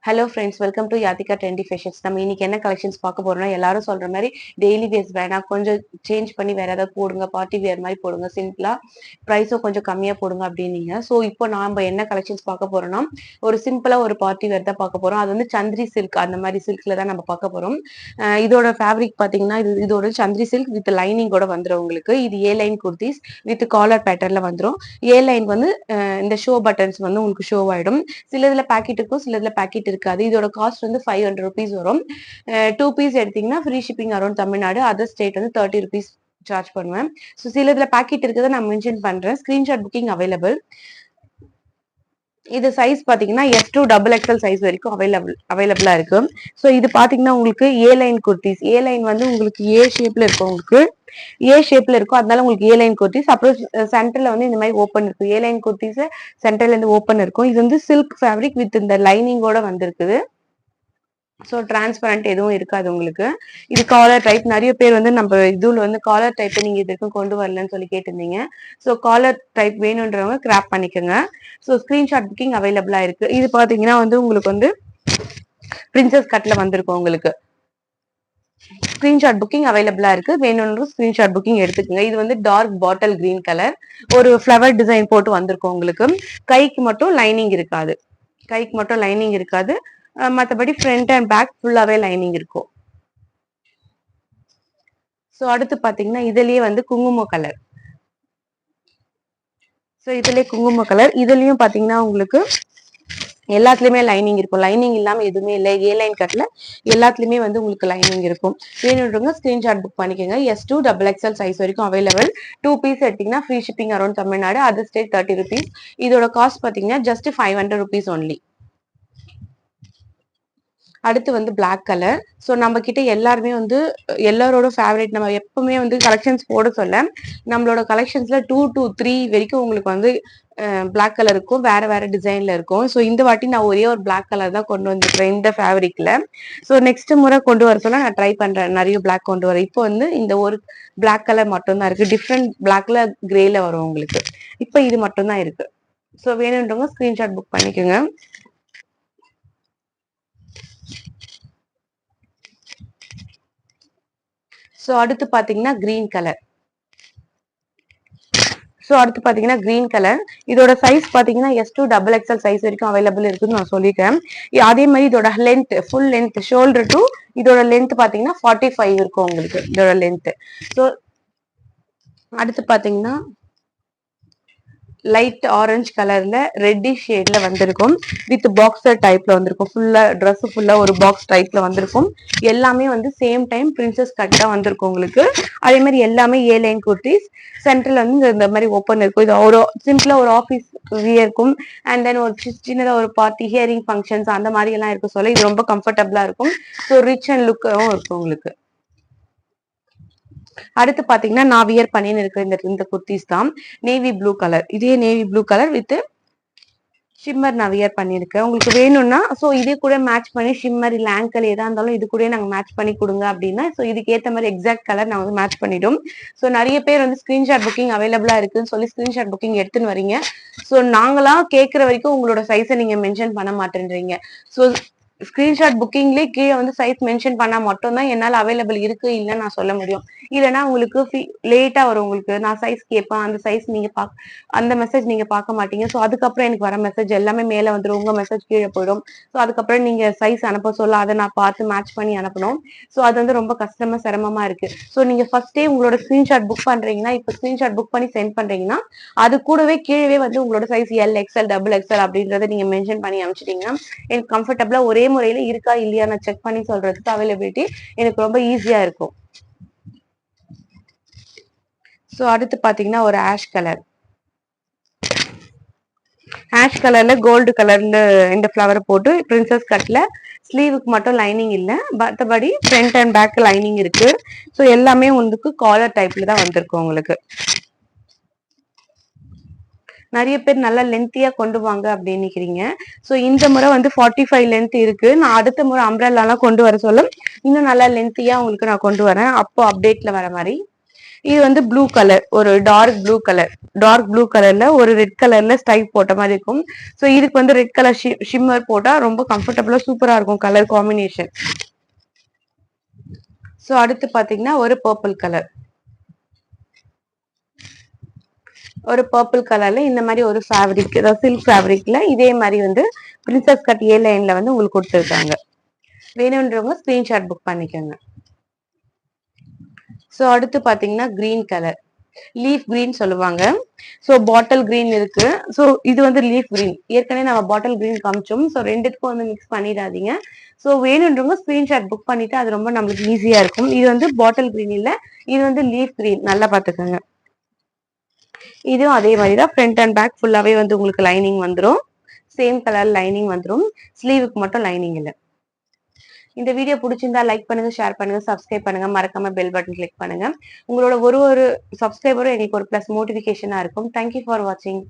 Hello friends, welcome to Yathika trendy fashions. நம்ம இன்னைக்கு என்ன கலெக்ஷன்ஸ் பார்க்க போறோம்னா, எல்லாரும் சொல்ற மாதிரி டெய்லி வேர்ஸ் வேணாம், கொஞ்சம் சேஞ்ச் பண்ணி வேற ஏதாவது போடுங்க, பார்ட்டி வேர் மாதிரி போடுங்க, சிம்பிளா ப்ரைஸும் கொஞ்சம் கம்மியா போடுங்க அப்படின்னீங்க. ஸோ இப்போ நாம என்ன கலெக்ஷன்ஸ் பார்க்க போறோம்னா, ஒரு சிம்பிளா ஒரு பார்ட்டி வேர் தான் பார்க்க போறோம். அது வந்து சந்திரி சில்க் அந்த மாதிரி சில்க்ல தான் நம்ம பார்க்க போறோம். இதோட ஃபேப்ரிக் பாத்தீங்கன்னா இதோட சந்திரி சில்க் வித் லைனிங்கோட வந்துடும் உங்களுக்கு. இது ஏ லைன் குர்த்திஸ் வித் காலர் பேட்டர்ல வந்துடும். ஏ லைன் வந்து இந்த ஷோ பட்டன்ஸ் வந்து உங்களுக்கு ஷோ ஆயிடும். சில இதுல பேக்கெட் இருக்கும், சில இதுல பேக்கெட் இருக்காது. இதோட காஸ்ட் வந்து 500 rupees வரும். 2 பீஸ் எடுத்தீங்கன்னா free shipping around Tamil Nadu. Other state வந்து 30 rupees சார்ஜ் பண்ணுவேன். ஸோ சில இதுல பேக்கெட் இருக்கிறத நான் மென்ஷன் பண்றேன். Screenshot booking available. இது சைஸ் பாத்தீங்கன்னா S2 XXL சைஸ் வரைக்கும் அவைலபிளா இருக்கு. ஸோ இது பாத்தீங்கன்னா உங்களுக்கு ஏ லைன் குர்த்திஸ். ஏ லைன் வந்து உங்களுக்கு ஏ ஷேப்ல இருக்கும். உங்களுக்கு ஏ ஷேப்ல இருக்கும், அதனால உங்களுக்கு ஏ லைன் குர்த்திஸ். அப்புறம் சென்டர்ல வந்து இந்த மாதிரி ஓப்பன் இருக்கும். ஏ லைன் குர்த்திஸ் சென்டர்ல இருந்து ஓப்பன் இருக்கும். இது வந்து சில்க் ஃபேப்ரிக் வித் இந்த லைனிங்கோட வந்திருக்குது. ஸோ டிரான்ஸ்பரண்ட் எதுவும் இருக்காது உங்களுக்கு. இது காலர் டைப். நிறைய பேர் வந்து நம்ம இதுல வந்து காலர் டைப் நீங்க இதுக்கும் கொண்டு வரலன்னு சொல்லி கேட்டிருந்தீங்க. ஸோ காலர் டைப் வேணுன்றவங்க கிராப் பண்ணிக்கோங்க. ஸோ ஸ்கிரீன்ஷாட் புக்கிங் அவைலபிளா இருக்கு. இது பாத்தீங்கன்னா வந்து உங்களுக்கு வந்து பிரின்சஸ் கட்ல வந்திருக்கும் உங்களுக்கு. ஸ்கிரீன்ஷாட் புக்கிங் அவைலபிளா இருக்கு. வேணும்னு ஸ்கிரீன்ஷாட் புக்கிங் எடுத்துக்கோங்க. இது வந்து டார்க் பாட்டில் கிரீன் கலர், ஒரு ஃபிளவர் டிசைன் போட்டு வந்திருக்கும் உங்களுக்கு. கைக்கு மட்டும் லைனிங் இருக்காது. கைக்கு மட்டும் லைனிங் இருக்காது. மற்றபடி ஃப்ரண்ட் அண்ட் பேக் ஃபுல்லாவே லைனிங் இருக்கும். ஸோ அடுத்து பாத்தீங்கன்னா இதுலயே வந்து குங்கும கலர். ஸோ இதுலயே குங்கும கலர். இதுலயும் பாத்தீங்கன்னா உங்களுக்கு எல்லாத்துலயுமே லைனிங் இருக்கும். லைனிங் இல்லாம எதுவுமே இல்லை. ஏ லைன் கட்ல எல்லாத்துலயுமே வந்து உங்களுக்கு லைனிங் இருக்கும். வேணுன்றவங்க ஸ்கிரீன்ஷாட் புக் பண்ணிக்கோங்க. S2 XXL சைஸ் வரைக்கும் அவைலபிள். 2 பீஸ் எடுத்தீங்கன்னா free shipping around Tamil Nadu. Other state 30 rupees. இதோட காஸ்ட் பாத்தீங்கன்னா ஜஸ்ட் 500 rupees ஒன்லி. அடுத்து வந்து பிளாக் கலர். ஸோ நம்ம கிட்ட எல்லாருமே வந்து எல்லாரோட ஃபேவரட். நம்ம எப்பவுமே வந்து கலெக்ஷன்ஸ் போட சொல்ல நம்மளோட கலெக்ஷன்ஸ்ல 2 to 3 வரைக்கும் உங்களுக்கு வந்து பிளாக் கலர் இருக்கும், வேற வேற டிசைன்ல இருக்கும். ஸோ இந்த வாட்டி நான் ஒரே ஒரு பிளாக் கலர் தான் கொண்டு வந்துருக்கேன் இந்த ஃபேப்ரிக்ல. ஸோ நெக்ஸ்ட் முறை கொண்டு வர சொல்ல நான் ட்ரை பண்றேன், நிறைய பிளாக் கொண்டு வரேன். இப்போ வந்து இந்த ஒரு பிளாக் கலர் மட்டும் தான் இருக்கு. டிஃப்ரெண்ட் பிளாக்ல கிரேல வரும் உங்களுக்கு. இப்போ இது மட்டும் தான் இருக்கு. ஸோ வேணுன்றவங்க ஸ்கிரீன்ஷாட் புக் பண்ணிக்கோங்க. ஸோ அடுத்து பாத்தீங்கன்னா கிரீன் கலர். ஸோ அடுத்து பாத்தீங்கன்னா கிரீன் கலர். இதோட சைஸ் பாத்தீங்கன்னா S2 XXL சைஸ் வரைக்கும் அவைலபிள் இருக்குன்னு நான் சொல்லிட்டேன். அதே மாதிரி இதோட length full length shoulder to இதோட லென்த் பாத்தீங்கன்னா 45 இருக்கும் உங்களுக்கு இதோட லென்த். ஸோ அடுத்து பாத்தீங்கன்னா லைட் ஆரஞ்சு கலர்ல ரெட்டிஷ் ஷேட்ல வந்திருக்கும். வித் பாக்ஸர் டைப்ல வந்திருக்கும். ஃபுல்லா ட்ரெஸ் ஃபுல்லா ஒரு பாக்ஸ் டைப்ல வந்திருக்கும். எல்லாமே வந்து சேம் டைம் பிரின்சஸ் கட் தான் வந்திருக்கும் உங்களுக்கு. அதே மாதிரி எல்லாமே ஏ லைன் குர்த்திஸ். சென்டர்ல வந்து இந்த மாதிரி ஓப்பன் இருக்கும். இது ஒரு சிம்பிளா ஒரு ஆஃபீஸ் வியர்க்கும். அண்ட் தென் ஒரு சின்னதா ஒரு பார்ட்டி ஹியரிங் ஃபங்க்ஷன்ஸ் அந்த மாதிரி எல்லாம் இருக்க சொல்ல இது ரொம்ப கம்ஃபர்டபுளா இருக்கும். ஸோ ரிச் அண்ட் லுக்கும் இருக்கும் உங்களுக்கு. அடுத்து பாத்தீங்கன்னா நான் வியர் பண்ணின்னு இருக்கிற இந்த குர்த்திஸ் தான். Navy blue colour. இதே navy blue colour with shimmer நான் வியர் பண்ணியிருக்கேன். உங்களுக்கு வேணும்னா ஸோ இதே கூட மேட்ச் பண்ணி ஷிம்மர் இல்லை ஆங்கல் எதா இருந்தாலும் இது கூட நாங்கள் மேட்ச் பண்ணி கொடுங்க அப்படின்னா ஸோ இதுக்கு ஏற்ற மாதிரி எக்ஸாக்ட் கலர் நான் வந்து மேட்ச் பண்ணிடும். ஸோ நிறைய பேர் வந்து ஸ்கிரீன்ஷாட் புக்கிங் அவைலபிளா இருக்குன்னு சொல்லி ஸ்கிரீன்ஷாட் புக்கிங் எடுத்துன்னு வரீங்க. ஸோ நாங்களா கேட்குற வரைக்கும் உங்களோட சைஸை நீங்க மென்ஷன் பண்ண மாட்டேன்றீங்க. ஸோ ஸ்கிரீன்ஷாட் புக்கிங்லேயே கீழே வந்து சைஸ் மென்ஷன் பண்ணா மட்டும் தான் என்னால் அவைலபிள் இருக்கு இல்லைன்னு நான் சொல்ல முடியும். இல்லைன்னா உங்களுக்கு லேட்டா வரும். உங்களுக்கு நான் சைஸ் கேட்பேன், அந்த சைஸ் நீங்க அந்த மெசேஜ் நீங்க பார்க்க மாட்டீங்க. ஸோ அதுக்கப்புறம் எனக்கு வர மெசேஜ் எல்லாமே மேலே வந்துடும், உங்க மெசேஜ் கீழே போயிடும். ஸோ அதுக்கப்புறம் நீங்க சைஸ் அனுப்ப சொல்ல அதை நான் பார்த்து மேட்ச் பண்ணி அனுப்பணும். ஸோ அது வந்து ரொம்ப கஷ்டமா சிரமமா இருக்கு. ஸோ நீங்க ஃபர்ஸ்டே உங்களோட ஸ்கிரீன்ஷாட் புக் பண்றீங்கன்னா, இப்போ ஸ்கிரீன்ஷாட் புக் பண்ணி சென்ட் பண்றீங்கன்னா அது கூடவே கீழே வந்து உங்களோட சைஸ் LXL, XXL அப்படின்றத நீங்க மென்ஷன் பண்ணி அனுப்பிச்சிட்டீங்கன்னா எனக்கு கம்ஃபர்டபுளா ஒரே முறையில இருக்கா இல்லையா நான் செக் பண்ணி சொல்றதுக்கு அவைலபிலிட்டி எனக்கு ரொம்ப ஈஸியா இருக்கும். ஸோ அடுத்து பாத்தீங்கன்னா ஒரு ஆஷ் கலர். ஆஷ் கலர்ல கோல்டு கலர்ல இந்த ஃபிளவர் போட்டு பிரின்சஸ் கட்ல ஸ்லீவுக்கு மட்டும் லைனிங் இல்லை, மற்றபடி ஃப்ரண்ட் அண்ட் பேக் லைனிங் இருக்கு. ஸோ எல்லாமே உங்களுக்கு காலர் டைப்ல தான் வந்திருக்கும் உங்களுக்கு. நிறைய பேர் நல்லா லென்த்தியா கொண்டு வாங்க அப்படின்னு நினைக்கிறீங்க. ஸோ இந்த முறை வந்து 45 லென்த் இருக்கு. நான் அடுத்த முறை அம்ப்ரெல்லாம் கொண்டு வர சொல்ல இன்னும் நல்லா லென்த்தியா உங்களுக்கு நான் கொண்டு வரேன். அப்போ அப்டேட்ல வர மாதிரி. இது வந்து ப்ளூ கலர், ஒரு டார்க் ப்ளூ கலர்ல ஒரு ரெட் கலர்ல ஸ்டைப் போட்ட மாதிரி இருக்கும். ஸோ இதுக்கு வந்து ரெட் கலர் ஷிம்மர் போட்டா ரொம்ப கம்ஃபர்டபுளா சூப்பரா இருக்கும் கலர் காம்பினேஷன். ஸோ அடுத்து பாத்தீங்கன்னா ஒரு பர்பிள் கலர்ல இந்த மாதிரி ஒரு ஃபேப்ரிக், அதாவது சில்க் ஃபேப்ரிக்ல இதே மாதிரி வந்து பிரின்சஸ் கட் ஏ லைன்ல வந்து உங்களுக்கு கொடுத்துருக்காங்க. வேணும்ன்றவங்க ஸ்கிரீன்ஷாட் புக் பண்ணிக்கோங்க. ஸோ அடுத்து பாத்தீங்கன்னா கிரீன் கலர், லீஃப் கிரீன் சொல்லுவாங்க. ஸோ பாட்டில் கிரீன் இருக்கு. ஸோ இது வந்து லீஃப் கிரீன். ஏற்கனவே நம்ம பாட்டில் கிரீன் காமிச்சோம். ஸோ ரெண்டுத்துக்கும் வந்து மிக்ஸ் பண்ணிடாதீங்க. ஸோ வேணுன்றவங்க ஸ்கிரீன்ஷாட் புக் பண்ணிட்டு அது ரொம்ப நம்மளுக்கு ஈஸியா இருக்கும். இது வந்து பாட்டில் கிரீன் இல்ல, இது வந்து லீஃப் கிரீன். நல்லா பாத்துக்கோங்க. இதுவும் அதே மாதிரி தான், ஃப்ரண்ட் அண்ட் பேக் ஃபுல்லாவே வந்து உங்களுக்கு லைனிங் வந்துடும். சேம் கலர் லைனிங் வந்துடும். ஸ்லீவுக்கு மட்டும் லைனிங் இல்லை. இந்த வீடியோ பிடிச்சிருந்தா லைக் பண்ணுங்க, ஷேர் பண்ணுங்க, சப்ஸ்கிரைப் பண்ணுங்க, மறக்காம பெல் பட்டன் கிளிக் பண்ணுங்க. உங்களோட ஒரு சப்ஸ்கிரைபரும் எங்களுக்கு ஒரு பிளஸ் மோட்டிபிகேஷனா இருக்கும். தேங்க்யூ ஃபார் வாட்சிங்.